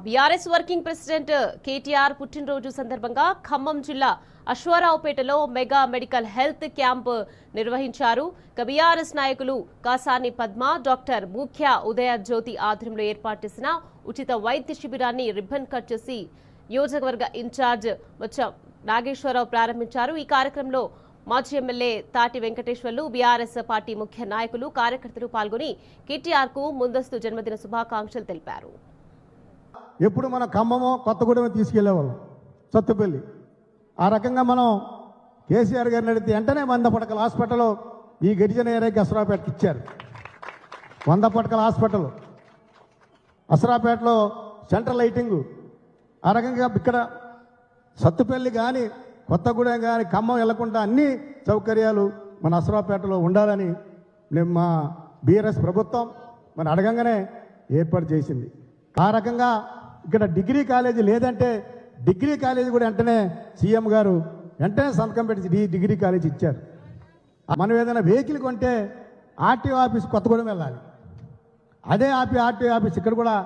BRS working president KTR పుట్టినరోజు సందర్భంగా ఖమ్మం జిల్లా అశ్వారావుపేటలో మెగా మెడికల్ హెల్త్ క్యాంప్ నిర్వహించారు. బీఆర్ఎస్ నాయకులు కాసాని పద్మ, డాక్టర్ ముఖ్య ఉదయ జ్యోతి ఆధ్వర్యంలో ఏర్పాటు చేసిన ఉచిత వైద్య శిబిరాన్ని రిబ్బన్ కట్ చేసి నియోజకవర్గ ఇన్ఛార్జ్ నాగేశ్వరరావు ప్రారంభించారు. ఈ కార్యక్రమంలో మాజీ ఎమ్మెల్యే తాటి వెంకటేశ్వర్లు, బీఆర్ఎస్ పార్టీ ముఖ్య నాయకులు, కార్యకర్తలు పాల్గొని కేటీఆర్ కు ముందస్తు జన్మదిన శుభాకాంక్షలు తెలిపారు. ఎప్పుడు మనం ఖమ్మమో కొత్తగూడెమో తీసుకెళ్లేవాళ్ళం సత్తుపల్లి. ఆ రకంగా మనం కేసీఆర్ గారిని అడిగితే వెంటనే 100 పడకల హాస్పిటల్ ఈ గిరిజన ఏరియాకి అసరాపేటకి ఇచ్చారు. 100 పడకల హాస్పిటల్ అసరాపేటలో సెంట్రల్ లైటింగు. ఆ రకంగా ఇక్కడ సత్తుపల్లి కానీ కొత్తగూడెం కానీ ఖమ్మం వెళ్లకుండా అన్ని సౌకర్యాలు మన అసరాపేటలో ఉండాలని మేము మా బీఆర్ఎస్ ప్రభుత్వం మన అడగంగానే ఏర్పాటు చేసింది. ఆ రకంగా ఇక్కడ డిగ్రీ కాలేజీ లేదంటే డిగ్రీ కాలేజీ కూడా వెంటనే సీఎం గారు వెంటనే సంతకం పెట్టి డిగ్రీ కాలేజీ ఇచ్చారు. మనం ఏదైనా వెహికల్ కొంటే ఆర్టీఓ ఆఫీస్ కొత్తగూడెం వెళ్ళాలి. అదే ఆర్టీఓ ఆఫీస్ ఇక్కడ కూడా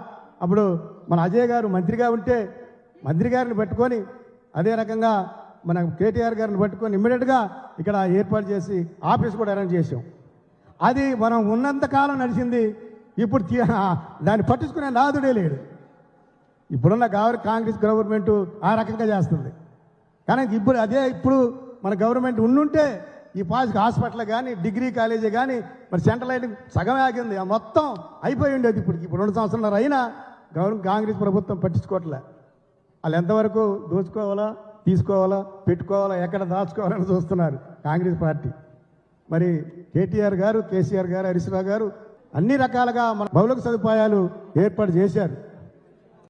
అప్పుడు మన అజయ్ గారు మంత్రిగా ఉంటే మంత్రి గారిని పెట్టుకొని అదే రకంగా మన కేటీఆర్ గారిని పట్టుకొని ఇమ్మీడియట్గా ఇక్కడ ఏర్పాటు చేసి ఆఫీస్ కూడా అరేంజ్ చేసాం. అది మనం ఉన్నంతకాలం నడిచింది. ఇప్పుడు దాన్ని పట్టించుకునే నాదుడే లేడు. ఇప్పుడున్న కాంగ్రెస్ గవర్నమెంట్ ఆ రకంగా చేస్తుంది. కానీ ఇప్పుడు మన గవర్నమెంట్ ఉండుంటే ఈ పాస్కి హాస్పిటల్ కానీ డిగ్రీ కాలేజీ కానీ మరి సెంట్రల్ లైటింగ్ సగం ఆగింది. మొత్తం అయిపోయి ఉండేది. ఇప్పుడు 2 సంవత్సరాలు అయినా కాంగ్రెస్ ప్రభుత్వం పట్టించుకోవట్లే. వాళ్ళు ఎంతవరకు దోచుకోవాలా, తీసుకోవాలా, పెట్టుకోవాలా, ఎక్కడ దాచుకోవాలని చూస్తున్నారు కాంగ్రెస్ పార్టీ. మరి కేటీఆర్ గారు, కేసీఆర్ గారు, హరీష్ రావు గారు అన్ని రకాలుగా మన మౌలిక సదుపాయాలు ఏర్పాటు చేశారు.